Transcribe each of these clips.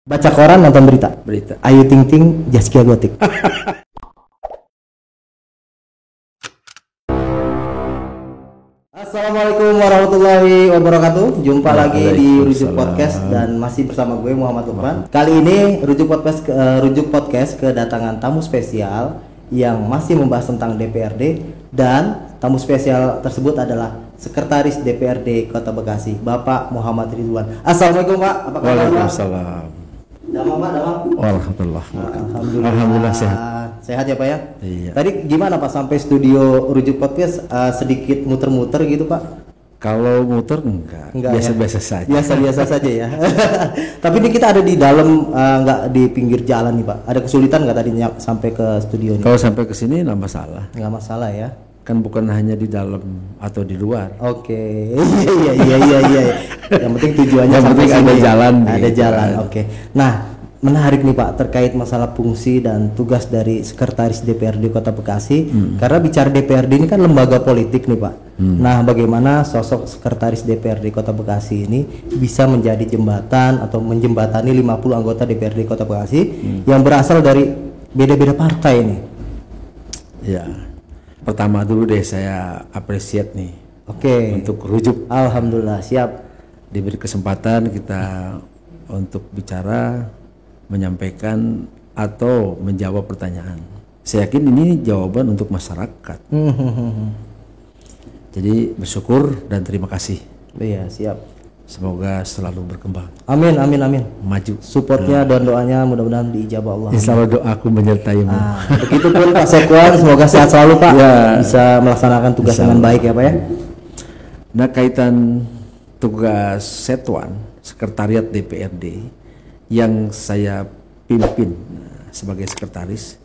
Baca koran, nonton berita. Berita. Ayu Ting Ting, Zaskia Gotik. Assalamualaikum warahmatullahi wabarakatuh. Jumpa lagi di Rujuk Podcast dan masih bersama gue Muhammad Lukman. Kali ini Rujuk Podcast kedatangan tamu spesial yang masih membahas tentang DPRD, dan tamu spesial tersebut adalah Sekretaris DPRD Kota Bekasi, Bapak Muhammad Ridwan. Assalamualaikum Pak. Apa kabar Pak? Waalaikumsalam. Damang Pak, damang. Alhamdulillah sehat. Sehat ya Pak ya? Iya. Tadi gimana Pak sampai studio Rujuk Podcast, sedikit muter-muter gitu Pak? Kalau muter enggak biasa-biasa saja. Biasa-biasa saja ya. Tapi ini kita ada di dalam, enggak di pinggir jalan nih Pak. Ada kesulitan nggak tadi sampai ke studio ini? Kalau sampai ke sini enggak masalah. Nggak masalah ya. Kan bukan hanya di dalam atau di luar. Oke. Iya. Yang penting tujuannya Yang sampai penting sini. ada jalan. Ada gitu jalan. kan. Oke. Nah, menarik nih Pak terkait masalah fungsi dan tugas dari Sekretaris DPRD Kota Bekasi. Karena bicara DPRD ini kan lembaga politik nih Pak. Nah, bagaimana sosok Sekretaris DPRD Kota Bekasi ini bisa menjadi jembatan atau menjembatani 50 anggota DPRD Kota Bekasi yang berasal dari beda-beda partai ini? Ya. Pertama dulu deh saya appreciate nih. Oke. Untuk Rujuk Alhamdulillah, siap. diberi kesempatan kita untuk bicara, menyampaikan atau menjawab pertanyaan. Saya yakin ini jawaban untuk masyarakat. Jadi bersyukur dan terima kasih. Iya, siap. Semoga selalu berkembang, Amin. maju. Supportnya dan doanya mudah-mudahan diijabah Allah. Insya Allah doaku menyertaimu. Begitupun Pak Sekwan, semoga sehat selalu Pak. Ya. Bisa melaksanakan tugas dengan baik ya Pak ya. Nah, kaitan tugas Setwan, Sekretariat DPRD yang saya pimpin sebagai sekretaris,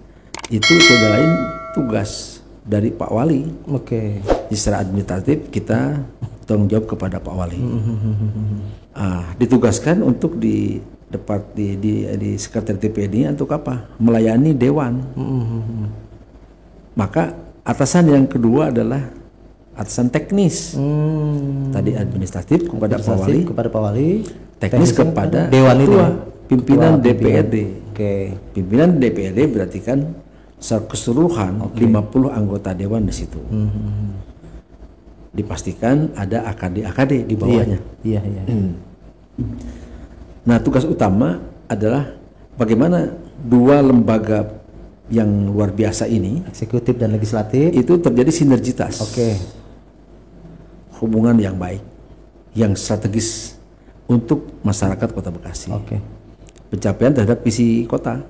itu tidak lain tugas dari Pak Wali. Oke. Secara administratif kita tanggung jawab kepada Pak Wali. Ditugaskan untuk di Sekretariat DPRD ini untuk apa? Melayani Dewan. Maka atasan yang kedua adalah atasan teknis. Tadi administratif kepada Pak Wali, teknis kepada Dewan itu ya? Pimpinan Ketua DPRD. Oke. Pimpinan DPRD berarti kan secara keseluruhan 50 anggota dewan di situ. Dipastikan ada AKD di bawahnya. Iya. Nah, tugas utama adalah bagaimana dua lembaga yang luar biasa ini, Eksekutif dan legislatif. itu terjadi sinergitas. Oke. Hubungan yang baik, yang strategis untuk masyarakat Kota Bekasi. Oke. Pencapaian terhadap visi kota.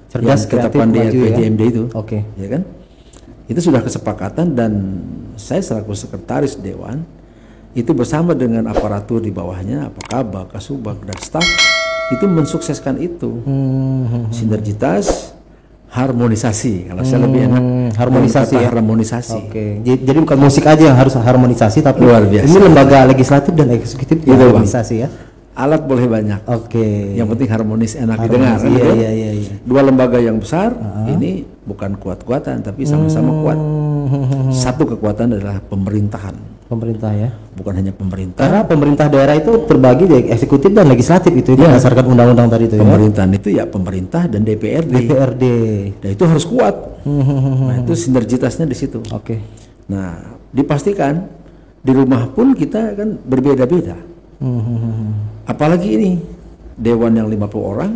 Cerdas, yang kreatif, ketetapan di maju ya. RPJMD itu. Oke. Ya kan? Itu sudah kesepakatan, dan saya selaku sekretaris dewan itu bersama dengan aparatur di bawahnya, Kabak, Kasubag, dan staf itu mensukseskan itu. Sinergitas, harmonisasi. Kalau saya lebih enak harmonisasi ya. Harmonisasi. Oke. Jadi bukan musik aja yang harus harmonisasi, tapi Luar biasa. ini lembaga legislatif dan eksekutif Itu, Bang. harmonisasi ya. Alat boleh banyak. Oke. Yang penting harmonis, enak Harmonis, didengar. iya, kan? iya. Dua lembaga yang besar ini bukan kuat-kuatan, tapi sama-sama kuat. Satu kekuatan adalah pemerintahan, Pemerintah ya. bukan hanya pemerintah. Karena pemerintah daerah itu terbagi di eksekutif dan legislatif itu berdasarkan undang-undang tadi itu ya. Pemerintahan itu ya pemerintah dan DPRD. DPRD. Dan itu harus kuat. Nah, itu sinergitasnya di situ. Oke. Nah, dipastikan di rumah pun kita kan berbeda-beda. Apalagi ini dewan yang 50 orang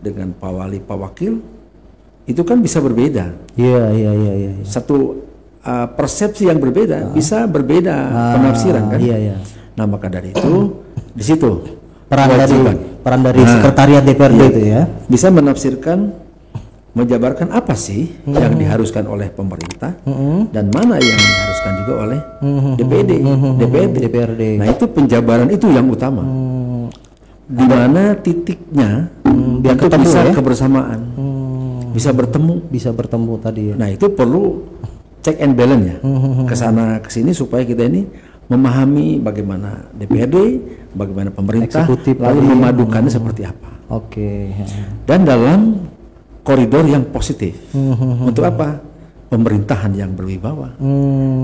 dengan Pak Wali, Pak Wakil, itu kan bisa berbeda. Iya. Satu persepsi yang berbeda bisa berbeda penafsiran kan. Iya. Nah, maka dari itu di situ Peran dari sekretariat DPRD itu ya. bisa menafsirkan, menjabarkan apa sih yang diharuskan oleh pemerintah dan mana yang diharuskan juga oleh DPRD. Nah, itu penjabaran itu yang utama. Di mana titiknya biar itu ketemu bisa ya? kebersamaan, bisa bertemu. Tadi ya. Nah, itu perlu check and balance ya, kesana kesini supaya kita ini memahami bagaimana DPRD, bagaimana pemerintah, Eksekutif lalu tadi. memadukannya seperti apa. Oke. Dan dalam koridor yang positif. Untuk apa? Pemerintahan yang berwibawa.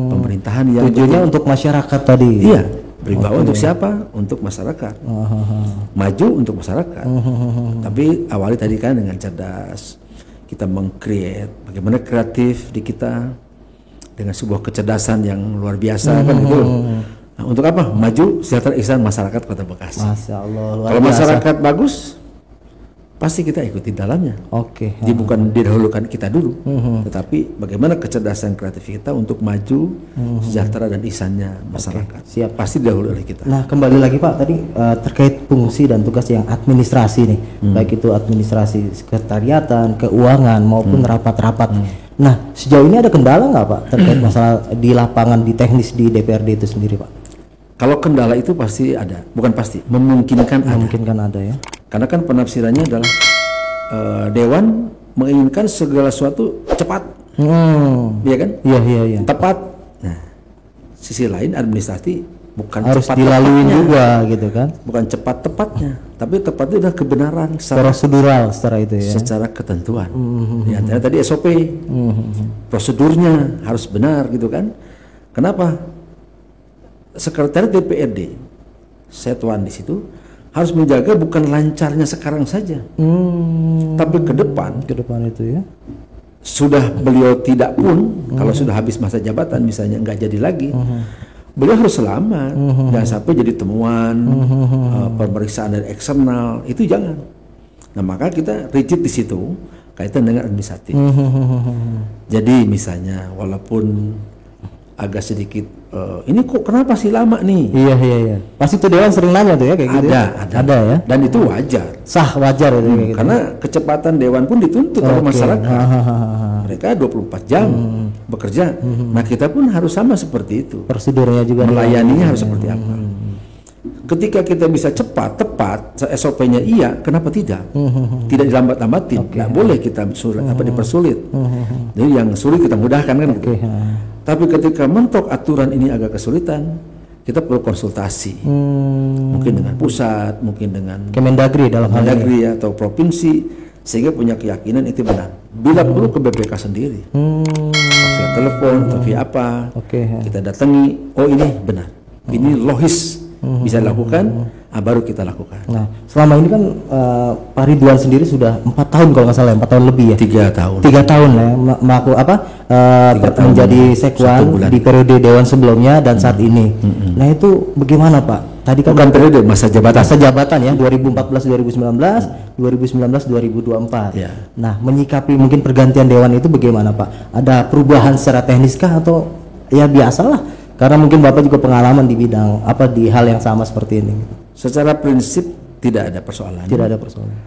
Pemerintahan yang Tujuannya untuk masyarakat tadi. Iya. Berwibawa untuk siapa? Untuk masyarakat. Maju untuk masyarakat. Tapi awali tadi kan dengan cerdas. Kita meng-create bagaimana kreatif di kita dengan sebuah kecerdasan yang luar biasa kan gitu. Nah, untuk apa? Maju sejahtera ihsan masyarakat Kota Bekasi. Masya Allah, luar Kalau biasa. masyarakat bagus, pasti kita ikuti dalamnya. Oke. Jadi bukan didahulukan kita dulu, tetapi bagaimana kecerdasan kreatif kita untuk maju sejahtera dan ihsannya masyarakat. Siap. Pasti didahului oleh kita. Nah, kembali lagi Pak tadi terkait fungsi dan tugas yang administrasi nih, baik itu administrasi sekretariatan, keuangan maupun rapat-rapat. Nah, sejauh ini ada kendala nggak Pak terkait masalah di lapangan, di teknis di DPRD itu sendiri Pak? Kalau kendala itu pasti ada, bukan pasti, memungkinkan ada. Mungkin kan ada ya. Karena kan penafsirannya adalah Dewan menginginkan segala sesuatu cepat, iya kan? Iya. Tepat. Nah, sisi lain administrasi bukan Harus cepat dilalui tepatnya. juga gitu kan. Bukan cepat tepatnya, tapi tepat itu adalah kebenaran Prosedural secara itu ya. secara ketentuan. Ya, tadi SOP, prosedurnya harus benar gitu kan. Kenapa? Sekretariat DPRD, Setuan di situ harus menjaga bukan lancarnya sekarang saja, tapi ke depan. Ke depan itu ya. Sudah beliau tidak pun, kalau sudah habis masa jabatan misalnya nggak jadi lagi, beliau harus selamat, jangan sampai jadi temuan pemeriksaan dari eksternal, itu jangan. Nah maka kita rigid di situ kaitan dengan administratif. Jadi misalnya walaupun agak sedikit ini kok kenapa sih lama nih? Iya. Pasti tuh Dewan sering nanya tuh ya kayak gitu. Ada ya. dan itu wajar. Sah, wajar itu kayak gitu. Karena kecepatan Dewan pun dituntut oleh masyarakat. Mereka 24 jam bekerja. Nah kita pun harus sama seperti itu. Prosedurnya juga Melayaninya harus seperti apa. Ketika kita bisa cepat, tepat, SOP-nya iya, kenapa tidak? Tidak dilambat-lambatin. Nggak boleh kita dipersulit. Jadi yang sulit kita mudahkan kan gitu. Tapi ketika mentok aturan ini agak kesulitan, kita perlu konsultasi. Mungkin dengan pusat, mungkin dengan Kemendagri dalam hal ini. Kemendagri atau provinsi, sehingga punya keyakinan itu benar. Bila perlu ke BPK sendiri, via telepon atau via apa, kita datangi, oh ini benar, ini logis, bisa dilakukan, baru kita lakukan. Nah, selama ini kan Pak Ridwan sendiri sudah 4 tahun kalau nggak salah, 4 tahun lebih ya. 3 tahun. 3 tahun ya, menjadi sekwan di periode Dewan sebelumnya dan saat ini. Nah itu bagaimana Pak? Tadi kan bukan periode, masa jabatan ya, 2014-2019, 2019-2024. Ya. Nah, menyikapi mungkin pergantian Dewan itu bagaimana Pak? Ada perubahan secara teknis kah atau ya biasalah? Karena mungkin Bapak juga pengalaman di bidang di hal yang sama seperti ini. Secara prinsip tidak ada persoalan. Tidak ada persoalan.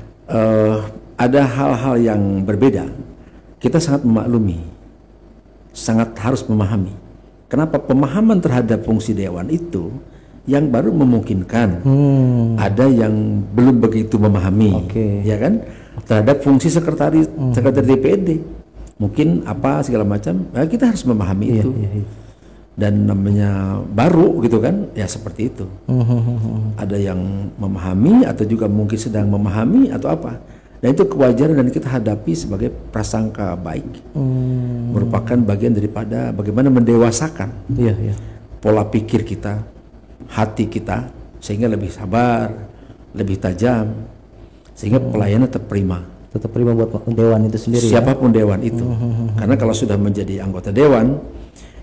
Ada hal-hal yang berbeda. Kita sangat memaklumi, sangat harus memahami. Kenapa pemahaman terhadap fungsi Dewan itu yang baru memungkinkan. Ada yang belum begitu memahami, ya kan? Terhadap fungsi sekretari DPRD, mungkin apa segala macam. Kita harus memahami itu. Dan namanya baru gitu kan, ya seperti itu. Ada yang memahami atau juga mungkin sedang memahami atau apa. Dan itu kewajaran dan kita hadapi sebagai prasangka baik. Merupakan bagian daripada bagaimana mendewasakan pola pikir kita, hati kita, sehingga lebih sabar, lebih tajam, sehingga pelayanan tetap prima. Tetap prima buat Dewan itu sendiri. Siapapun Dewan itu. Karena kalau sudah menjadi anggota Dewan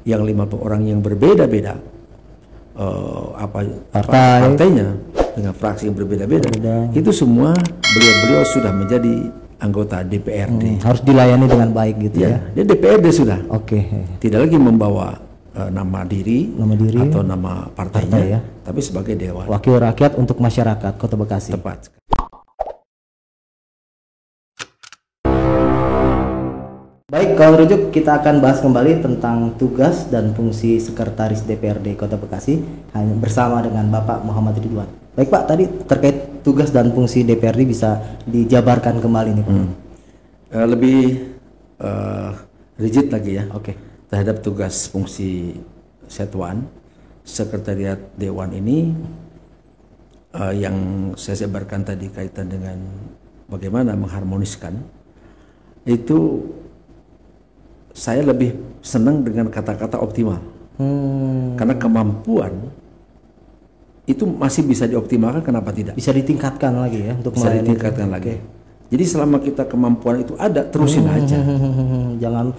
yang 50 orang yang berbeda-beda partainya dengan fraksi yang berbeda-beda, itu semua beliau sudah menjadi anggota DPRD. Harus dilayani dengan baik gitu ya. Dia DPRD sudah. Tidak lagi membawa nama diri atau nama partainya, tapi sebagai Dewan. Wakil rakyat untuk masyarakat Kota Bekasi. Tepat. Baik, kalau rujuk kita akan bahas kembali tentang tugas dan fungsi Sekretaris DPRD Kota Bekasi hanya bersama dengan Bapak Muhammad Ridwan. Baik Pak, tadi terkait tugas dan fungsi DPRD bisa dijabarkan kembali nih Pak. Lebih rigid lagi ya. Terhadap tugas fungsi Setuan, Sekretariat Dewan ini yang saya sebarkan tadi kaitan dengan bagaimana mengharmoniskan itu. Saya lebih senang dengan kata-kata optimal, karena kemampuan itu masih bisa dioptimalkan, kenapa tidak? Bisa ditingkatkan lagi ya untuk Bisa melayani. ditingkatkan lagi. Jadi selama kita kemampuan itu ada, terusin aja. Jangan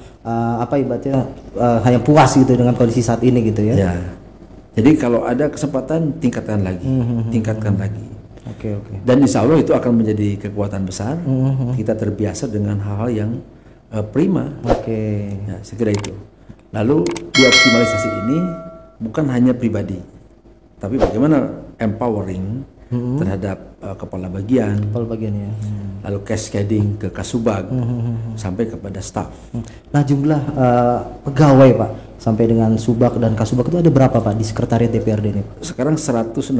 ibaratnya hanya puas gitu dengan kondisi saat ini gitu ya. Ya. Jadi kalau ada kesempatan tingkatkan lagi, tingkatkan lagi. Oke. Dan insya Allah itu akan menjadi kekuatan besar. Kita terbiasa dengan hal-hal yang prima. Oke. Ya, saya kira itu. Lalu di optimalisasi ini bukan hanya pribadi, tapi bagaimana empowering terhadap kepala bagian, Bagiannya. lalu cascading ke kasubag sampai kepada staff. Nah, jumlah pegawai Pak sampai dengan subag dan kasubag itu ada berapa Pak di sekretariat DPRD ini? Sekarang 161.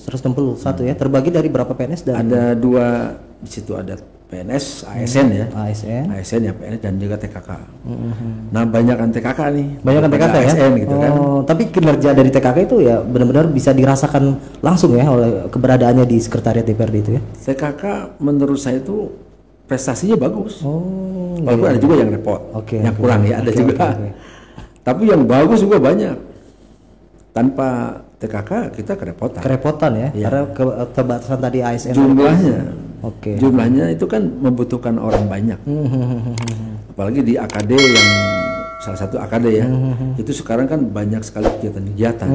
161 ya, terbagi dari berapa PNS dan Ada dua, di situ ada PNS, ASN ya. ASN. Ya PNS dan juga TKK. Nah, banyakan TKK nih. Banyakan TKK ya. ASN gitu kan. Tapi kinerja dari TKK itu ya benar-benar bisa dirasakan langsung ya oleh keberadaannya di sekretariat DPRD itu ya. TKK menurut saya itu prestasinya bagus. Walaupun iya. ada juga yang repot, Oke, yang kurang ya ada juga. oke. Tapi yang bagus juga banyak. Tanpa TKK kita kerepotan. Kerepotan ya, Iya. karena keterbatasan tadi ASN. Jumlahnya, Oke. jumlahnya itu kan membutuhkan orang banyak. Apalagi di AKD yang salah satu AKD ya, itu sekarang kan banyak sekali kegiatan-kegiatan.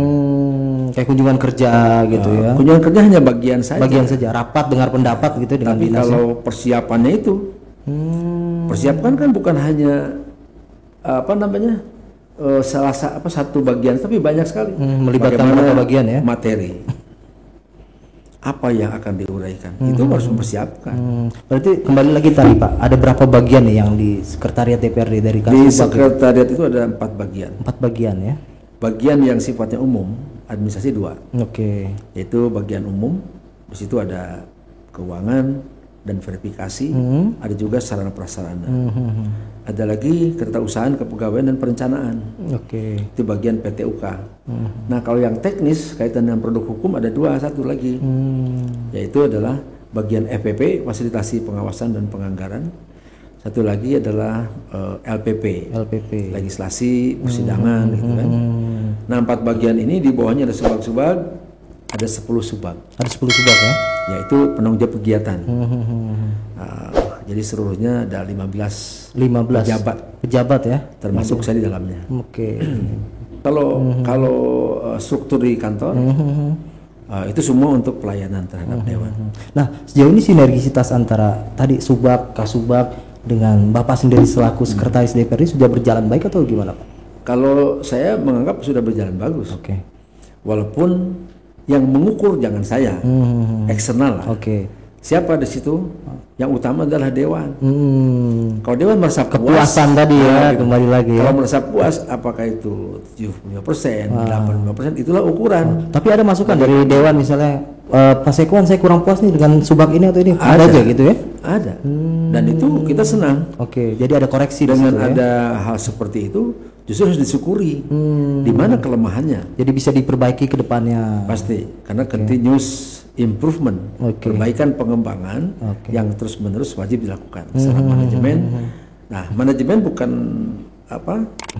Kayak kunjungan kerja gitu ya. Kunjungan kerja hanya bagian saja. Bagian saja, rapat dengar pendapat gitu dengan Tapi dinas. kalau persiapannya itu, persiapan kan bukan hanya satu bagian, tapi banyak sekali. Melibatkan Bagaimana beberapa bagian ya. materi, apa yang akan diuraikan, itu harus mempersiapkan. Berarti kembali lagi tadi Pak, ada berapa bagian nih yang di sekretariat DPRD dari Di Kasubag? sekretariat itu ada 4 bagian. 4 bagian ya. Bagian yang sifatnya umum, administrasi 2, Oke. yaitu bagian umum. Di situ ada keuangan dan verifikasi, ada juga sarana prasarana. Ada lagi ketatarusahaan, kepegawaian dan perencanaan. Oke. Itu bagian PTUK. Nah, kalau yang teknis kaitan dengan produk hukum ada satu lagi, yaitu adalah bagian FPP, fasilitasi pengawasan dan penganggaran. Satu lagi adalah LPP, legislasi persidangan gitu kan. Nah, 4 bagian ini di bawahnya ada subag-subag, ada 10 subag, Ada 10 subag ya. yaitu penanggung jawab kegiatan. Jadi seluruhnya ada 15 pejabat ya. termasuk saya di dalamnya. Oke. Kalau struktur di kantor itu semua untuk pelayanan terhadap dewan. Nah, sejauh ini sinergisitas antara tadi subag, kasubag dengan Bapak sendiri selaku sekretaris DPRD sudah berjalan baik atau gimana Pak? Kalau saya menganggap sudah berjalan bagus. Oke. Walaupun yang mengukur jangan saya, eksternal lah. Oke. Siapa di situ? Yang utama adalah dewan. Kalau dewan merasa Kepuasan tadi ya, kembali lagi ya. Kalau merasa puas, apakah itu 75%, 85%, itulah ukuran. Tapi ada masukan dari dewan misalnya, Pak Sekwan saya kurang puas nih dengan subag ini atau ini. Ada aja gitu ya? Ada. Dan itu kita senang. Oke, jadi ada koreksi Dengan di situ, ada hal seperti itu, justru harus disyukuri. Di mana kelemahannya? Jadi bisa diperbaiki ke depannya. Pasti, karena continuous improvement, perbaikan pengembangan yang terus-menerus wajib dilakukan secara manajemen. Nah, manajemen bukan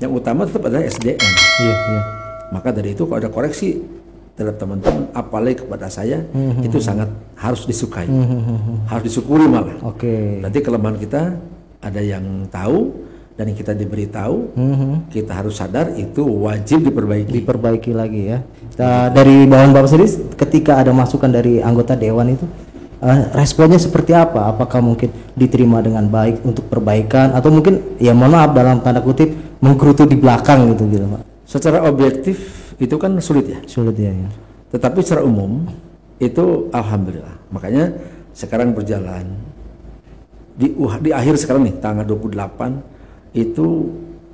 yang utama tetap adalah SDM. Iya. Maka dari itu kalau ada koreksi terhadap teman-teman, apalagi kepada saya, itu sangat harus disukai, harus disyukuri malah. Oke. Berarti kelemahan kita ada yang tahu dan yang kita diberitahu, kita harus sadar itu wajib Diperbaiki lagi ya. Dari bawahan Bapak sendiri ketika ada masukan dari anggota dewan itu responnya seperti apa? Apakah mungkin diterima dengan baik untuk perbaikan atau mungkin ya mohon maaf dalam tanda kutip menggerutu di belakang gitu Pak? Secara objektif itu kan sulit ya. Sulit ya. Tetapi secara umum itu alhamdulillah. Makanya sekarang berjalan di akhir sekarang nih tanggal 28 itu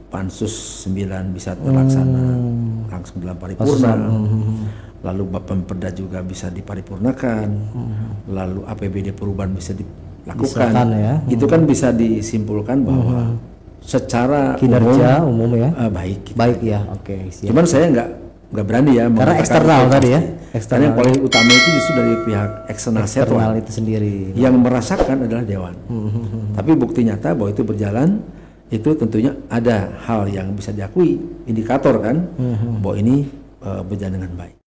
pansus 9 bisa terlaksana langsung dalam paripurna. Lalu Bapemperda juga bisa diparipurnakan. Lalu APBD perubahan bisa dilakukan. Ya. Itu kan bisa disimpulkan bahwa secara kinerja umum ya baik. Baik ya. Oke. Siap. Cuman saya nggak berani ya. Karena eksternal tadi ya. Karena yang paling utama itu justru dari pihak eksternal itu sendiri. Yang merasakan adalah dewan. Tapi bukti nyata bahwa itu berjalan, itu tentunya ada hal yang bisa diakui, indikator kan, bahwa ini berjalan dengan baik.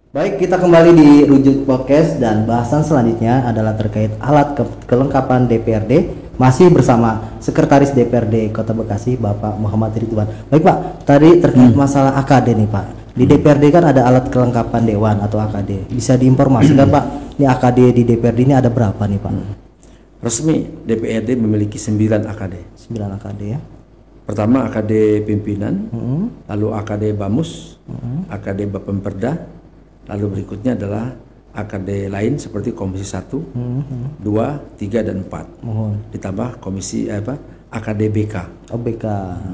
Baik, kita kembali di Rujuk Podcast dan bahasan selanjutnya adalah terkait alat kelengkapan DPRD, masih bersama Sekretaris DPRD Kota Bekasi Bapak Muhammad Ridwan. Baik Pak, tadi terkait masalah AKD nih Pak. Di DPRD kan ada alat kelengkapan dewan atau AKD. Bisa diinformasikan Pak, ini AKD di DPRD ini ada berapa nih Pak? Resmi DPRD memiliki 9 AKD. 9 AKD ya. Pertama AKD pimpinan, lalu AKD Bamus, AKD Bapemperda, lalu berikutnya adalah AKD lain seperti Komisi 1, 2, 3, dan 4. Ditambah komisi AKD BK. Oh BK,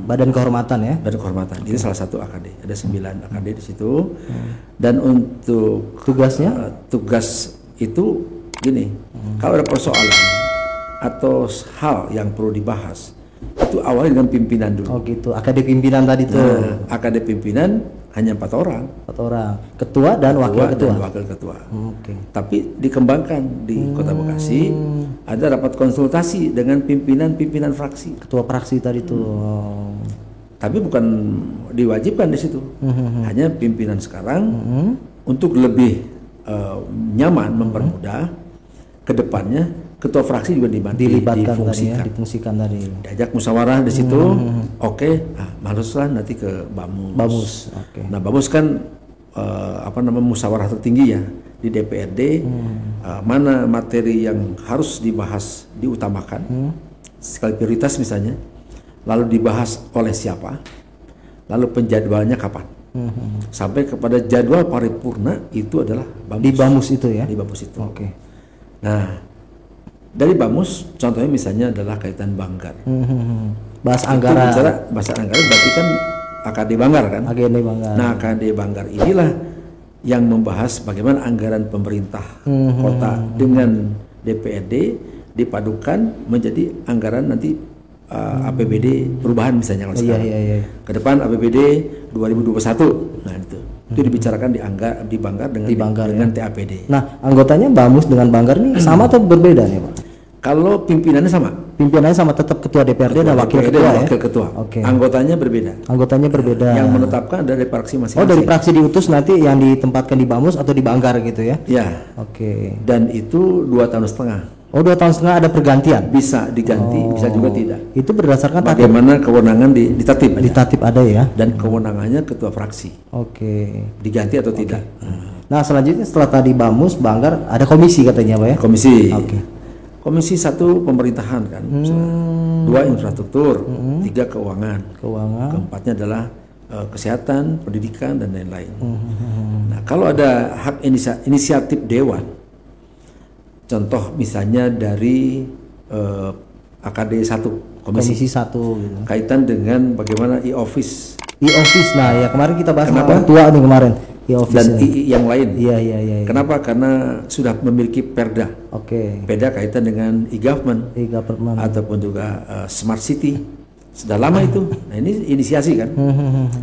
Badan Kehormatan ya. Badan Kehormatan. Ini salah satu AKD. Ada 9 AKD di situ. Dan untuk tugasnya? Tugas itu gini. Kalau ada persoalan atau hal yang perlu dibahas, itu awalnya dengan pimpinan dulu. Oh gitu. AKD pimpinan tadi tuh. AKD pimpinan hanya 4 orang. 4 orang. Ketua dan wakil ketua. Dan wakil ketua. Oke. Tapi dikembangkan di Kota Bekasi ada rapat konsultasi dengan pimpinan fraksi. Ketua fraksi tadi tuh. Tapi bukan diwajibkan di situ. Hanya pimpinan sekarang untuk lebih nyaman mempermudah ke depannya ketua fraksi juga dilibatkan tadi ya, difungsikan tadi. Diajak musyawarah di situ. Oke, haruslah nanti ke Bamus. Bamus. Oke. Nah, Bamus kan musyawarah tertinggi ya di DPRD. Mana materi yang harus dibahas diutamakan, skala prioritas misalnya, lalu dibahas oleh siapa, lalu penjadwalannya kapan, sampai kepada jadwal paripurna itu adalah Bamus. Di Bamus itu ya? Di Bamus itu. Oke. Nah, dari Bamus contohnya misalnya adalah kaitan Banggar. Bahas anggaran. Bicara bahasa anggaran berarti kan AKD Banggar kan? AKD Banggar. Nah, AKD Banggar inilah yang membahas bagaimana anggaran pemerintah kota dengan DPRD dipadukan menjadi anggaran nanti APBD perubahan misalnya kalau sekarang. Iya. Ke depan APBD 2021. Nah, itu dibicarakan di Banggar dengan TAPD. Nah, anggotanya Bamus dengan Banggar nih sama atau berbeda nih Pak? Kalau pimpinannya sama. Pimpinannya sama, tetap ketua DPRD dan wakil ketua ya? Wakil ketua. Oke. Anggotanya berbeda. Anggotanya berbeda. Yang menetapkan dari fraksi masing-masing. Oh, dari fraksi diutus nanti yang ditempatkan di Bamus atau di Banggar gitu ya? Ya. Oke. Dan itu 2,5 tahun. Oh, 2,5 tahun ada pergantian? Bisa diganti, bisa juga tidak. Itu berdasarkan bagaimana kewenangan di tatip. Di tatip ada ya? Dan kewenangannya ketua fraksi. Oke. Diganti atau tidak. Nah, selanjutnya setelah tadi Bamus, Banggar, ada komisi katanya Pak ya? Komisi. Oke. Komisi 1 pemerintahan kan. 2 infrastruktur, 3 keuangan. Keempatnya adalah kesehatan, pendidikan, dan lain-lain. Nah, kalau ada hak inisiatif dewan, contoh misalnya dari AKD 1 komisi 1 gitu. Kaitan dengan bagaimana e-office. Nah ya kemarin kita bahas sama tua nih kemarin e-office dan yang lain. Iya. Kenapa? Karena sudah memiliki perda. Oke. Perda kaitan dengan e-government ataupun juga smart city. Sudah lama itu. Nah, ini inisiasi kan.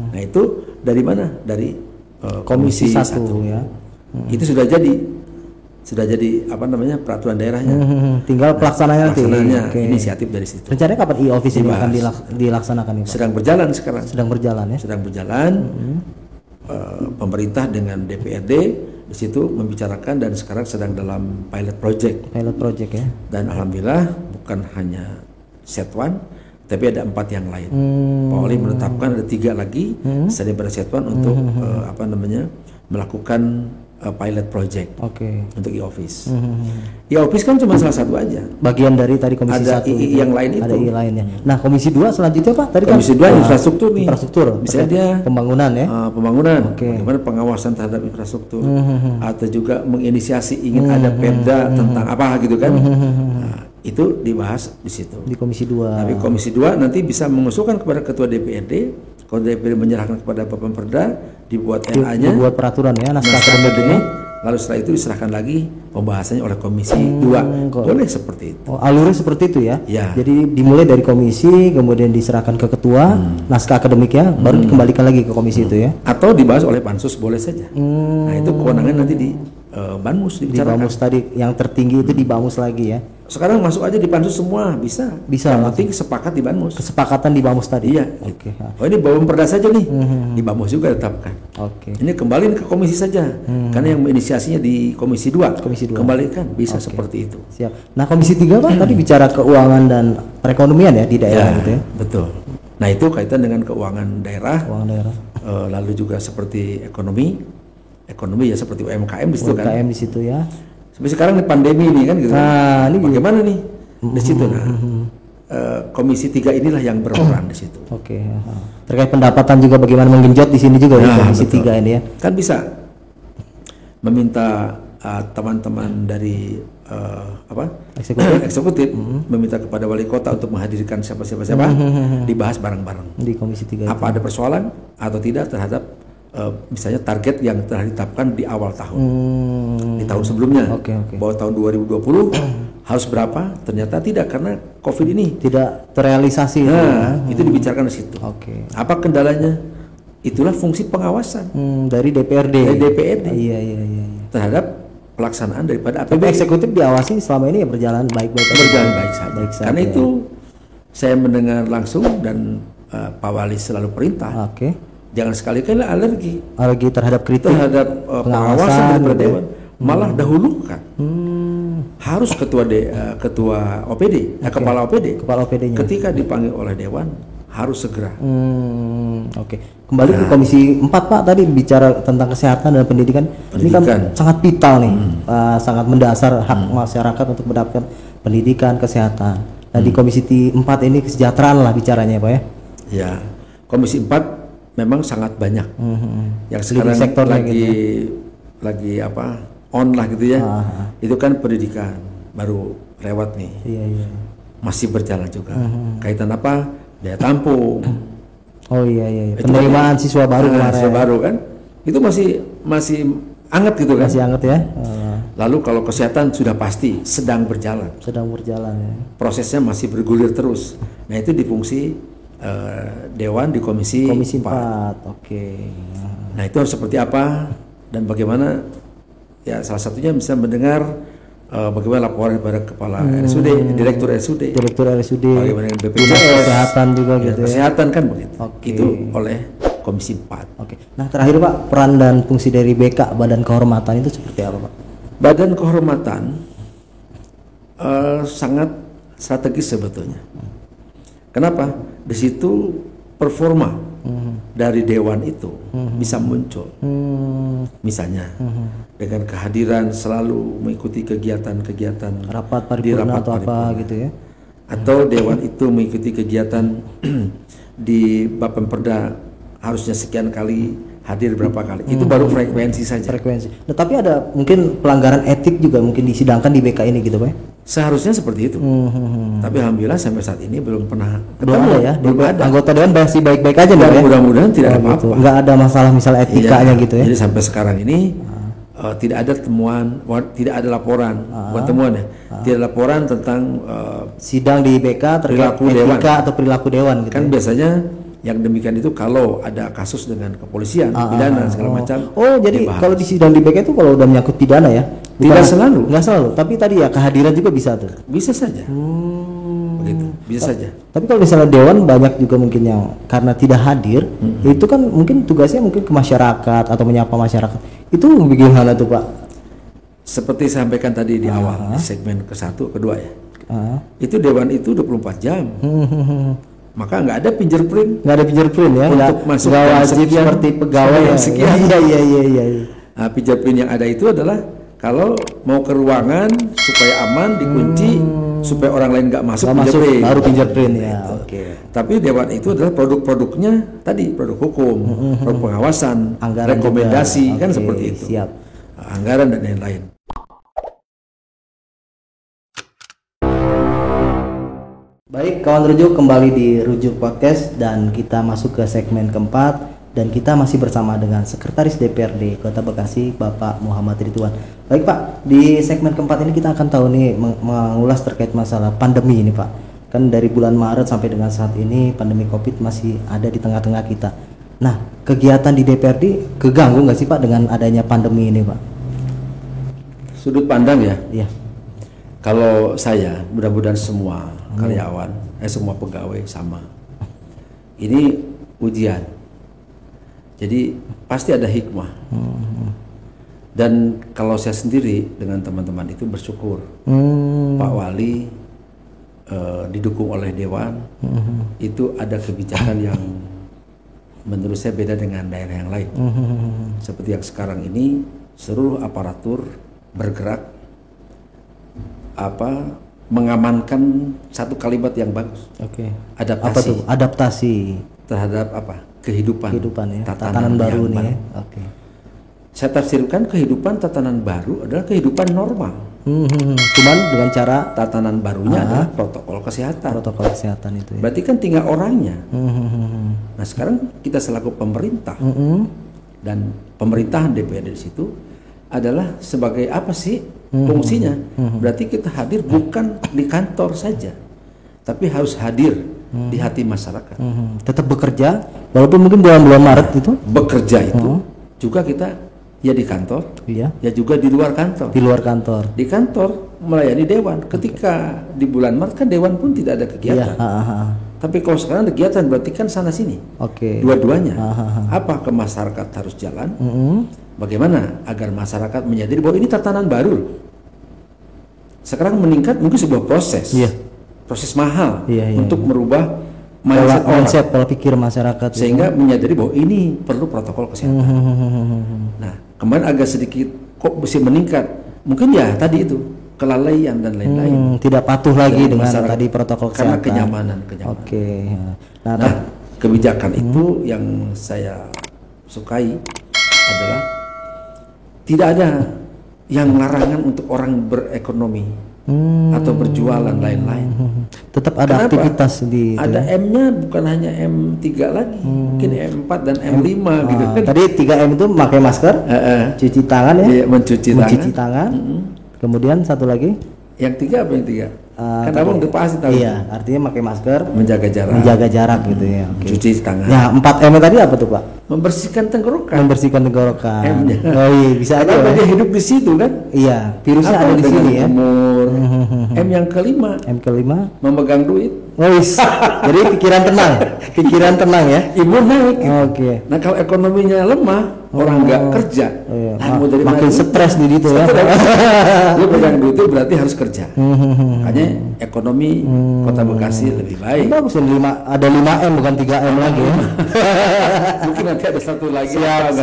Nah, itu dari mana? Dari komisi 1 ya. Itu sudah jadi peraturan daerahnya. Tinggal pelaksananya nanti. Inisiatif dari situ. Rencananya kapan e-office ini akan dilaksanakan ini? Sedang berjalan sekarang. Sedang berjalan ya. Pemerintah dengan DPRD di situ membicarakan dan sekarang sedang dalam pilot project ya. Dan alhamdulillah bukan hanya set one tapi ada 4 yang lain. Pak Oli menetapkan ada 3 lagi selain pada set one untuk melakukan pilot project untuk e-office. E-office kan cuma salah satu aja. Bagian dari tadi komisi 1. Ada yang lain itu. Ada lainnya. Nah, komisi 2 selanjutnya Pak, tadi komisi 2 infrastruktur nih. Misalnya dia pembangunan ya. Pembangunan. Bagaimana pengawasan terhadap infrastruktur atau juga menginisiasi ingin ada perda tentang apa gitu kan. Nah, itu dibahas di situ. Di komisi 2. Tapi komisi 2 nanti bisa mengusulkan kepada ketua DPRD. Kalau DPRD menyerahkan kepada Bapemperda, dibuat RA-nya, dibuat peraturan ya, naskah akademiknya. Lalu setelah itu diserahkan lagi pembahasannya oleh komisi 2. Boleh seperti itu. Alurnya seperti itu ya? Ya. Jadi dimulai dari komisi, kemudian diserahkan ke ketua, naskah akademiknya, baru dikembalikan lagi ke komisi itu ya? Atau dibahas oleh pansus, boleh saja. Nah, itu kewenangan nanti di Bamus dibicarakan. Di Bamus tadi, yang tertinggi itu di Bamus lagi ya? sekarang masuk aja di Pansus semua bisa. Bisa, Yang penting sepakat di Banmus. Kesepakatan di Bamus tadi. Iya. Oke. Oh ini belum perda saja nih. Di Bamus juga tetapkan. Oke. Ini kembaliin ke komisi saja. Karena yang menginisiasinya di Komisi 2. Komisi 2. Kembalikan bisa seperti itu. Siap. Nah, Komisi 3 Pak tadi bicara keuangan dan perekonomian ya di daerah gitu ya. Betul. Nah itu kaitan dengan keuangan daerah. Keuangan daerah. Lalu juga seperti ekonomi ya seperti UMKM di situ kan. UMKM di situ ya. Sampai sekarang nih pandemi ini kan gitu. Nah, ini bagaimana nih di situ? Nah, Komisi 3 inilah yang berperan di situ. Oke. Terkait pendapatan juga bagaimana menggenjot di sini juga ya Komisi betul. 3 ini ya. Kan bisa meminta teman-teman dari eksekutif meminta kepada wali kota untuk menghadirkan siapa dibahas bareng-bareng. Di Komisi 3 Apa ada persoalan atau tidak terhadap misalnya target yang telah ditetapkan di awal tahun, di tahun sebelumnya, bahwa tahun 2020 harus berapa, ternyata tidak karena COVID ini tidak terrealisasi. Itu dibicarakan di situ. Apa kendalanya? Itulah fungsi pengawasan dari DPRD. Iya. Terhadap pelaksanaan daripada APBD. Tapi eksekutif diawasi selama ini ya berjalan baik-baik saja. Karena itu saya mendengar langsung dan Pak Wali selalu perintah. Jangan sekali-kali alergi terhadap kritik, terhadap pengawasan daripada dewan. Malah dahulukan. Harus ketua OPD, kepala OPD-nya. Ketika dipanggil oleh dewan harus segera. Kembali ke Komisi 4 Pak, tadi bicara tentang kesehatan dan pendidikan. Ini kan sangat vital nih, sangat mendasar hak masyarakat untuk mendapatkan pendidikan, kesehatan. Nah di Komisi 4 ini kesejahteraan lah bicaranya Pak ya. Ya, Komisi 4 memang sangat banyak. Yang sekarang lagi on lah gitu ya. Itu kan pendidikan baru lewat nih. Iya. Masih berjalan juga. Kaitan apa? Daya tampung. Iya. Penerimaan siswa baru kemarin. Siswa baru kan. Itu masih anget gitu kan. Masih anget ya. Lalu kalau kesehatan sudah pasti sedang berjalan ya. Prosesnya masih bergulir terus. Nah itu di fungsi dewan di Komisi 4. Nah itu harus seperti apa dan bagaimana ya, salah satunya bisa mendengar bagaimana laporan kepada kepala RSUD, direktur RSUD, bagaimana dengan BPJS, kesehatan juga gitu ya. Kesehatan kan begitu. Itu oleh Komisi 4. Nah terakhir Pak, peran dan fungsi dari BK Badan Kehormatan itu seperti apa Pak? Badan Kehormatan sangat strategis sebetulnya. Kenapa? Di situ performa dari dewan itu bisa muncul. Misalnya dengan kehadiran selalu mengikuti kegiatan-kegiatan rapat paripurna atau apa gitu ya. Atau dewan itu mengikuti kegiatan di Bapemperda harusnya sekian kali, hadir berapa kali. Itu baru frekuensi saja. Nah, tapi ada mungkin pelanggaran etik juga mungkin disidangkan di BK ini gitu Pak. Seharusnya seperti itu. Tapi alhamdulillah sampai saat ini belum pernah ketemu ya. Belum ada. Anggota dewan masih baik-baik aja nih ya. Mudah-mudahan tidak ada apa-apa. Enggak ada masalah misal etikanya gitu ya. Jadi sampai sekarang ini tidak ada temuan, tidak ada laporan, bukan temuan ya. Tidak ada laporan tentang sidang di BK terkait perilaku etika dewan atau perilaku dewan gitu. Kan biasanya yang demikian itu kalau ada kasus dengan kepolisian, pidana segala macam. Jadi kalau di sidang di BK itu kalau udah menyangkut pidana ya? Tidak selalu. Enggak selalu, tapi tadi ya kehadiran juga bisa tuh. Bisa saja. Begitu, bisa saja. Tapi kalau misalnya dewan banyak juga mungkin yang karena tidak hadir, itu kan mungkin tugasnya mungkin ke masyarakat atau menyapa masyarakat. Itu bagaimana tuh Pak? Seperti saya sampaikan tadi di awal, di segmen ke-1, kedua ya. Itu dewan itu 24 jam. Maka nggak ada fingerprint. Nggak ada fingerprint ya. Untuk masuk nggak wajib seperti pegawai yang sekian. Iya. Nah, fingerprint yang ada itu adalah kalau mau ke ruangan supaya aman dikunci supaya orang lain nggak masuk, baru fingerprint ya. Tapi dewan itu adalah produk-produknya tadi, produk hukum, produk pengawasan, anggaran rekomendasi juga. Kan seperti itu. Siap. Anggaran dan lain-lain. Baik, kawan Rujuk, kembali di Rujuk Podcast dan kita masuk ke segmen keempat dan kita masih bersama dengan Sekretaris DPRD Kota Bekasi, Bapak Muhammad Ridwan. Baik Pak, di segmen keempat ini kita akan tahu nih mengulas terkait masalah pandemi ini Pak. Kan dari bulan Maret sampai dengan saat ini pandemi COVID masih ada di tengah-tengah kita. Nah, kegiatan di DPRD keganggu nggak sih Pak dengan adanya pandemi ini Pak? Sudut pandang ya? Iya. Kalau saya, mudah-mudahan semua karyawan, semua pegawai sama. Ini ujian. Jadi pasti ada hikmah. Dan kalau saya sendiri dengan teman-teman itu bersyukur. Pak Wali didukung oleh Dewan, itu ada kebijakan yang menurut saya beda dengan daerah yang lain. Seperti yang sekarang ini, seluruh aparatur bergerak mengamankan satu kalimat yang bagus. Oke. Adaptasi. Apa tuh? Adaptasi terhadap kehidupan ya. Tatanan baru nih ya. Oke. Saya tafsirkan kehidupan tatanan baru adalah kehidupan normal. Cuman dengan cara tatanan barunya adalah protokol kesehatan. Protokol kesehatan itu ya. Berarti kan tinggal orangnya. Nah sekarang kita selaku pemerintah dan pemerintahan DPR di situ adalah sebagai apa sih fungsinya? Berarti kita hadir bukan di kantor saja, tapi harus hadir di hati masyarakat. Tetap bekerja, walaupun mungkin bulan Maret itu. Bekerja itu juga kita ya di kantor, ya juga di luar kantor. Di luar kantor. Di kantor melayani Dewan. Ketika di bulan Maret kan Dewan pun tidak ada kegiatan. Tapi kalau sekarang ada kegiatan berarti kan sana sini. Oke. Dua-duanya. Apa ke masyarakat harus jalan? Bagaimana agar masyarakat menyadari bahwa ini tatanan baru. Sekarang meningkat mungkin sebuah proses. Proses mahal untuk merubah mindset pola pikir masyarakat sehingga menyadari bahwa ini perlu protokol kesehatan. Nah, kemarin agak sedikit kok mesti meningkat. Mungkin ya tadi itu kelalaian dan lain-lain. Tidak patuh lagi dengan tadi protokol kesehatan. Karena kenyamanan. Oke. Nah, kebijakan itu yang saya sukai adalah tidak ada yang larangan untuk orang berekonomi atau berjualan lain-lain. Tetap ada aktivitas di itu. Ada M-nya bukan hanya M3 lagi, mungkin M4 dan M5 gitu kan. Tadi 3M itu memakai masker, cuci tangan ya. Iya, mencuci tangan. Kemudian satu lagi. Yang 3 apa yang 3? Kan abang udah pasti tahu. Iya, artinya pakai masker, menjaga jarak gitu ya. Cuci tangan. Nah, 4M tadi apa tuh, Pak? Membersihkan tenggorokan. M-nya. Oh iya, bisa aja. Karena dia hidup di situ kan? Iya, virusnya ada di sini ya. Umur. M yang kelima. Memegang duit. Jadi pikiran tenang ya. Imun naik. Oke. Nah kalau ekonominya lemah, orang nggak kerja, mau dari makin stres di situ ya. Lu pegang duit itu berarti harus kerja. Makanya ekonomi Kota Bekasi lebih baik. Bagus ada 5M bukan 3M lagi ya. Mungkin nanti ada satu lagi. Siap.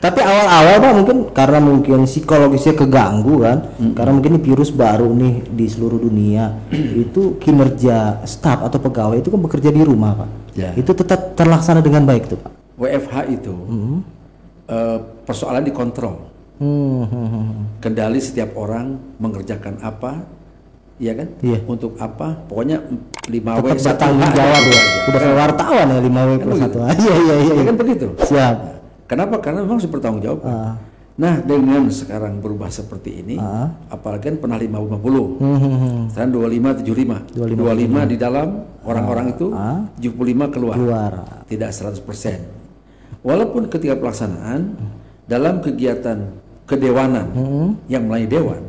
Tapi awal-awal Pak mungkin karena mungkin psikologisnya keganggu kan, karena mungkin ini virus baru nih di seluruh dunia. Itu kinerja staf atau pegawai itu kan bekerja di rumah Pak. Itu tetap terlaksana dengan baik tuh Pak. WFH itu persoalan dikontrol. Kendali setiap orang mengerjakan apa, iya kan? Untuk apa? Pokoknya 5W tetap bertanggung jawab ya. Udah kayak wartawan ya 5W plus 1. Iya. Kan begitu. Siap. Kenapa? Karena memang harus bertanggung jawab. Nah, dengan sekarang berubah seperti ini, apalagi kan pernah 550. Sekarang 25 75. 25 di dalam orang-orang itu, 75 keluar. Tidak 100%. Walaupun ketika pelaksanaan dalam kegiatan kedewanan yang melayani dewan,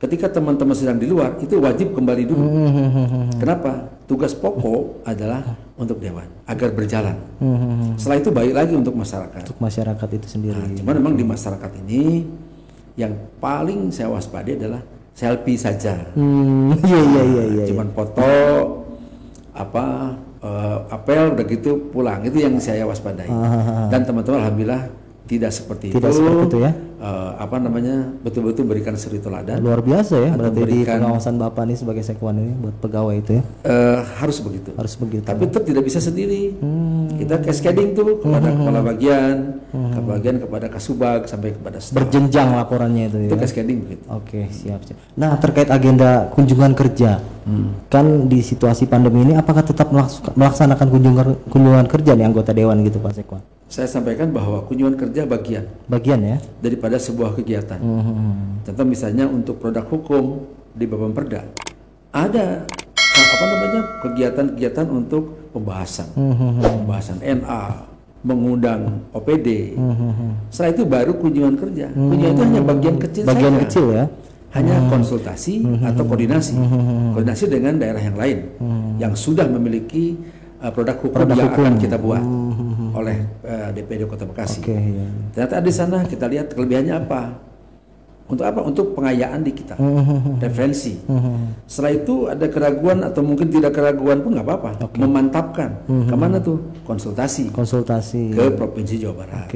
ketika teman-teman sedang di luar itu wajib kembali dulu. Kenapa? Tugas pokok adalah untuk dewan agar berjalan. Setelah itu balik lagi untuk masyarakat. Untuk masyarakat itu sendiri. Cuman memang di masyarakat ini yang paling saya waspadai adalah selfie saja. Iya. Cuman foto apel udah gitu pulang, itu yang saya waspadai. Dan teman-teman alhamdulillah tidak seperti itu ya. Betul-betul berikan suri teladan. Luar biasa ya berarti di pengawasan Bapak ini sebagai sekwan ini buat pegawai itu ya. Harus begitu. Tapi tetap tidak bisa sendiri. Kita cascading tuh kepada kepala bagian, kepada Kasubag sampai kepada staf. Berjenjang laporannya itu ya. Itu cascading begitu. Oke, siap. Nah, terkait agenda kunjungan kerja. Kan di situasi pandemi ini apakah tetap melaksanakan kunjungan kerja nih anggota dewan gitu Pak Sekwan? Saya sampaikan bahwa kunjungan kerja bagian ya daripada sebuah kegiatan. Contoh misalnya untuk produk hukum di Bapemperda ada kegiatan-kegiatan untuk pembahasan NA, mengundang OPD. Setelah itu baru kunjungan kerja. Kunjungan itu hanya bagian kecil ya. hanya konsultasi atau koordinasi dengan daerah yang lain yang sudah memiliki produk hukum yang akan kita buat oleh DPRD Kota Bekasi. Ternyata di sana kita lihat kelebihannya apa. Untuk apa? Untuk pengayaan di kita, referensi. Setelah itu ada keraguan atau mungkin tidak keraguan pun nggak apa-apa. Memantapkan. Kemana tuh? Konsultasi ke Provinsi Jawa Barat,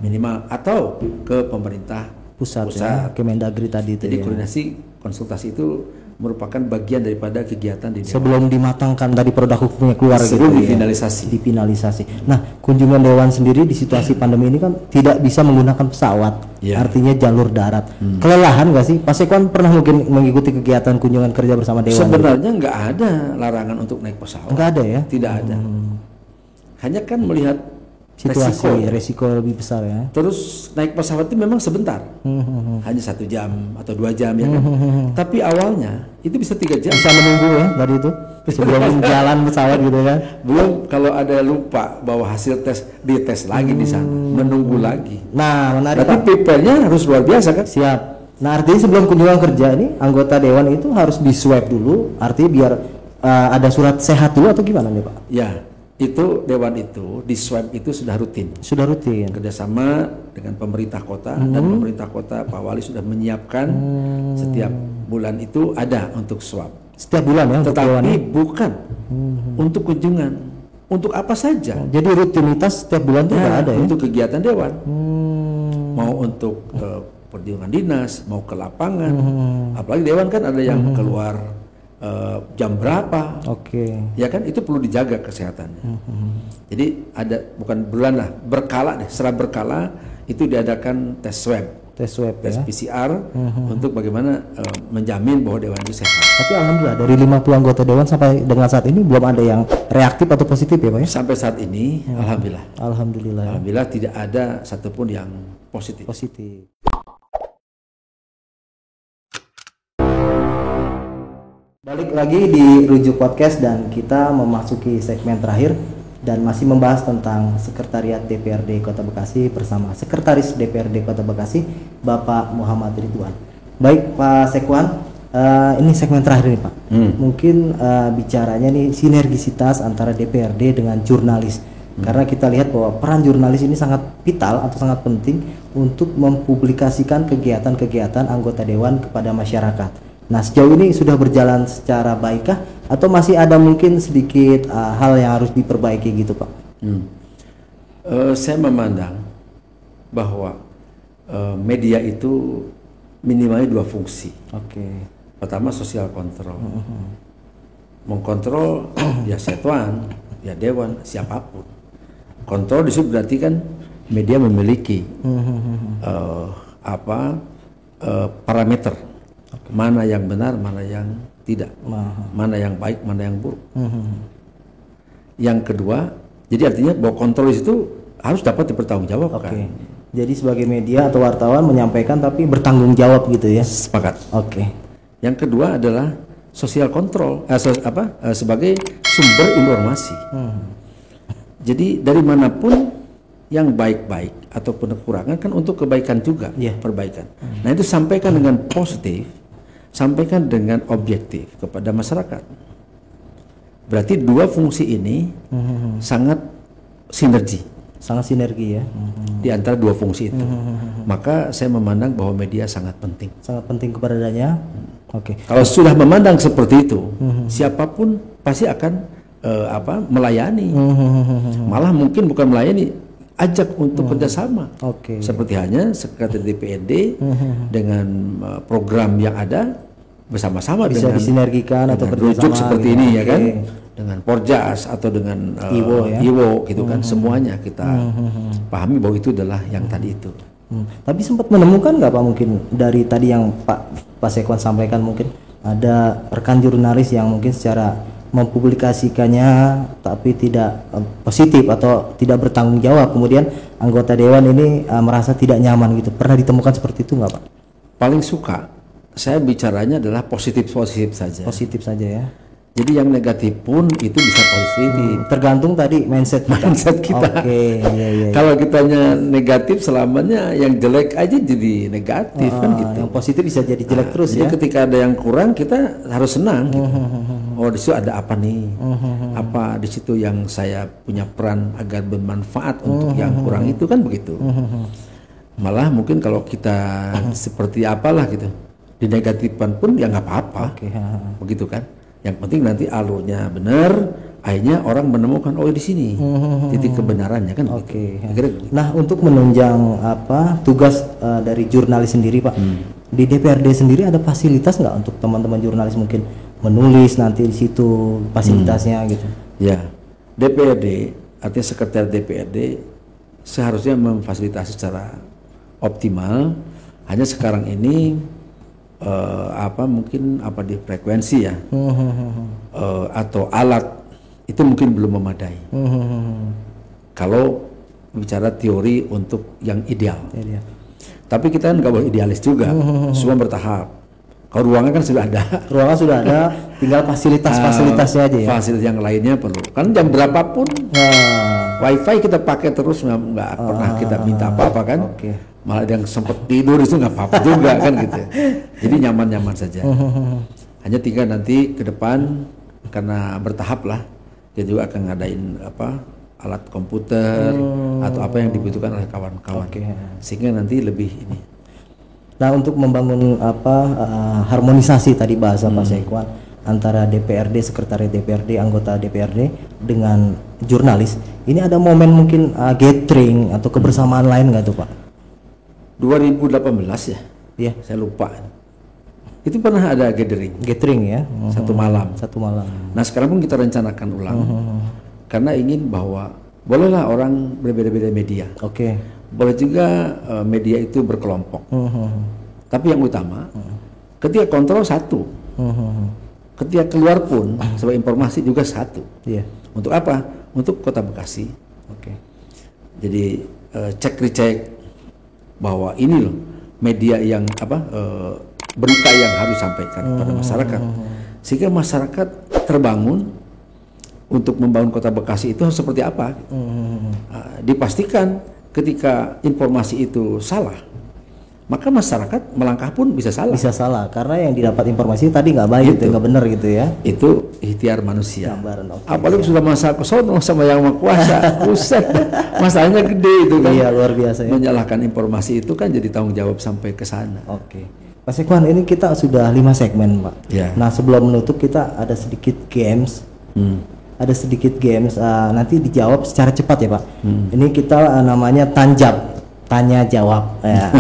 minimal, atau ke pemerintah pusat. Ya, Kemendagri tadi itu. Jadi ya. koordinasi konsultasi itu merupakan bagian daripada kegiatan di Dewan. Sebelum dimatangkan tadi produk hukumnya keluar sebelum gitu, difinalisasi. Nah, kunjungan Dewan sendiri di situasi pandemi ini kan tidak bisa menggunakan pesawat, artinya jalur darat. Kelelahan nggak sih? Pak Sekwan pernah mungkin mengikuti kegiatan kunjungan kerja bersama Dewan? Sebenarnya nggak ada larangan untuk naik pesawat. Nggak ada ya? Tidak ada. Hanya kan melihat situasi resiko lebih besar ya. Terus naik pesawat itu memang sebentar, hanya 1 jam atau 2 jam ya kan. Tapi awalnya itu bisa 3 jam. Bisa menunggu ya tadi itu sebelum jalan pesawat gitu kan. Belum kalau ada lupa bawa hasil tes, dites lagi di sana, menunggu lagi. Nah, menarik. Tapi people-nya harus luar biasa kan. Siap. Nah, artinya sebelum kunjungan kerja ini anggota Dewan itu harus di swab dulu, artinya biar ada surat sehat dulu atau gimana nih Pak? Ya. Itu Dewan itu di swab itu sudah rutin. Kerjasama dengan pemerintah kota dan pemerintah kota Pak Wali sudah menyiapkan setiap bulan itu ada untuk swab. Setiap bulan ya? Tetapi bukan untuk kunjungan. Untuk apa saja. Jadi rutinitas setiap bulan itu ada ya? Untuk kegiatan Dewan. Mau untuk perjuangan dinas, mau ke lapangan. Apalagi Dewan kan ada yang keluar jam berapa, ya kan itu perlu dijaga kesehatannya. Jadi ada bukan bulan lah, berkala deh, secara berkala itu diadakan tes swab tes ya? PCR untuk bagaimana menjamin bahwa Dewan itu sehat. Tapi alhamdulillah dari 50 anggota Dewan sampai dengan saat ini belum ada yang reaktif atau positif ya Pak ya? Sampai saat ini alhamdulillah tidak ada satupun yang positif. Balik lagi di Rujuk Podcast dan kita memasuki segmen terakhir dan masih membahas tentang Sekretariat DPRD Kota Bekasi bersama Sekretaris DPRD Kota Bekasi Bapak Muhammad Ridwan. Baik Pak Sekwan, ini segmen terakhir nih Pak. Mungkin bicaranya nih sinergisitas antara DPRD dengan jurnalis. Karena kita lihat bahwa peran jurnalis ini sangat vital atau sangat penting untuk mempublikasikan kegiatan-kegiatan anggota Dewan kepada masyarakat. Nah, sejauh ini sudah berjalan secara baikkah atau masih ada mungkin sedikit hal yang harus diperbaiki gitu Pak? Saya memandang bahwa media itu minimalnya 2 fungsi. Pertama sosial kontrol, mengkontrol ya Setwan, ya Dewan, siapapun. Kontrol di situ berarti kan media memiliki parameter. Mana yang benar, mana yang tidak, mana yang baik, mana yang buruk. Yang kedua, jadi artinya bahwa kontrol itu harus dapat dipertanggungjawabkan. Jadi sebagai media atau wartawan menyampaikan tapi bertanggung jawab gitu ya. Sepakat. Yang kedua adalah sosial kontrol, sebagai sumber informasi. Jadi dari manapun yang baik-baik ataupun kekurangan kan untuk kebaikan juga, perbaikan. Nah itu sampaikan dengan positif. Sampaikan dengan objektif kepada masyarakat. Berarti 2 fungsi ini sangat sinergi ya di antara 2 fungsi itu. Maka saya memandang bahwa media sangat penting keberadaannya. Kalau sudah memandang seperti itu, siapapun pasti akan melayani. Malah mungkin bukan melayani, ajak untuk kerjasama. Seperti hanya Sekretariat DPRD dengan program yang ada bersama-sama bisa disinergikan atau Rujuk seperti ini ya kan, dengan Porjas atau dengan Iwo gitu kan, semuanya kita pahami bahwa itu adalah yang tadi itu. Tapi sempat menemukan nggak Pak mungkin dari tadi yang Pak Sekwan sampaikan, mungkin ada rekan jurnalis yang mungkin secara mempublikasikannya tapi tidak positif atau tidak bertanggung jawab, kemudian anggota Dewan ini merasa tidak nyaman gitu. Pernah ditemukan seperti itu nggak Pak? Paling suka saya bicaranya adalah positif saja. Positif saja ya. Jadi yang negatif pun itu bisa positif. Tergantung tadi mindset kita. Mindset kita. Oke, iya. Kalau kitanya negatif, selamanya yang jelek aja jadi negatif kan gitu. Yang positif bisa jadi jelek terus Jadi ya. ketika ada yang kurang, kita harus senang gitu. Oh, di situ ada apa nih? Apa di situ yang saya punya peran agar bermanfaat untuk yang kurang itu kan begitu. Malah mungkin kalau kita seperti apalah gitu, dinegatifkan pun ya nggak apa-apa. Begitu kan? Yang penting nanti alurnya benar, akhirnya orang menemukan oh di sini titik kebenarannya kan. Oke. Gitu. Nah, untuk menunjang tugas dari jurnalis sendiri, Pak. Di DPRD sendiri ada fasilitas nggak untuk teman-teman jurnalis mungkin menulis nanti di situ fasilitasnya gitu? Ya, DPRD artinya sekretariat DPRD seharusnya memfasilitasi secara optimal. Hanya sekarang ini mungkin di frekuensi ya atau alat itu mungkin belum memadai. Kalau bicara teori untuk yang ideal. Tapi kita kan nggak boleh idealis juga, semua bertahap. Kalau ruangan kan sudah ada. Ruangan sudah ada, tinggal fasilitasnya aja ya. Fasilitas yang lainnya perlu. Kan jam berapapun wifi kita pakai terus, nggak pernah kita minta apa-apa kan. Malah yang sempat tidur itu nggak apa-apa juga kan gitu. Jadi nyaman-nyaman saja. Hanya tinggal nanti ke depan karena bertahap lah, dia juga akan ngadain alat komputer atau apa yang dibutuhkan oleh kawan-kawan. Sehingga nanti lebih ini. Nah, untuk membangun harmonisasi tadi bahasa Pak Sekwan antara DPRD, sekretariat DPRD, anggota DPRD dengan jurnalis, ini ada momen mungkin gathering atau kebersamaan lain nggak tuh Pak? 2018 ya? Iya. Saya lupa. Itu pernah ada gathering ya? Satu malam. Nah sekarang pun kita rencanakan ulang karena ingin bahwa bolehlah orang berbeda-beda media. Boleh juga media itu berkelompok. Tapi yang utama ketika kontrol satu, ketika keluar pun sebagai informasi juga satu. Untuk apa? Untuk Kota Bekasi. Jadi cek recheck bahwa ini loh media yang berita yang harus disampaikan kepada masyarakat, sehingga masyarakat terbangun untuk membangun Kota Bekasi itu harus seperti apa. Dipastikan ketika informasi itu salah, maka masyarakat melangkah pun bisa salah. Karena yang didapat informasi tadi nggak baik, nggak benar gitu ya. Itu ikhtiar manusia. Apalagi siap. sudah masa kesono sama yang maha kuasa, buset, masalahnya gede itu kan. Iya, luar biasa ya. Menyalahkan informasi itu kan jadi tanggung jawab sampai ke sana. Pak Sekwan, ini kita sudah 5 segmen Pak. Nah sebelum menutup kita ada sedikit games. Nanti dijawab secara cepat ya Pak. Ini kita namanya tanya jawab ya.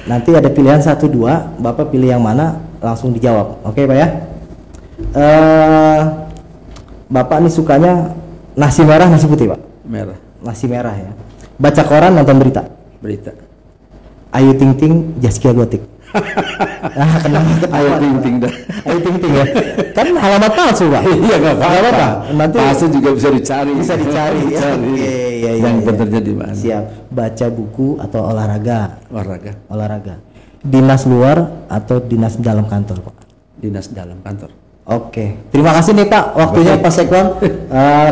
Nanti ada pilihan 1, 2, Bapak pilih yang mana langsung dijawab. Oke Pak ya. Bapak ini sukanya nasi merah, nasi putih Pak? Merah. Nasi merah ya. Baca koran, nonton berita? Berita. Ayu Ting Ting, Zaskia Gotik. Kenapa? Ayu Ting Ting dah. Ayu Ting Ting ya. Kan halamat palsu Pak. Iya nggak apa-apa. Nanti palsu juga bisa dicari. Yang benernya di mana? Siap. Baca buku atau olahraga? Olahraga. Dinas luar atau dinas dalam kantor Pak? Dinas dalam kantor. Terima kasih nih Pak waktunya Pak Sekwan.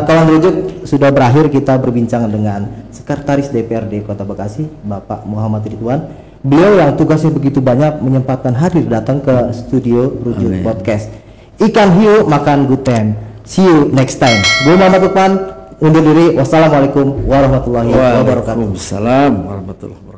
Kawan rujuk sudah berakhir, kita berbincang dengan Sekretaris DPRD Kota Bekasi Bapak Muhammad Ridwan. Beliau yang tugasnya begitu banyak menyempatkan hadir datang ke studio Rujuk Podcast. Ikan hiu makan guten. See you next time. Gue Muhammad Ridwan undur diri. Wassalamualaikum warahmatullahi wabarakatuh. Waalaikumsalam warahmatullahi wabarakatuh.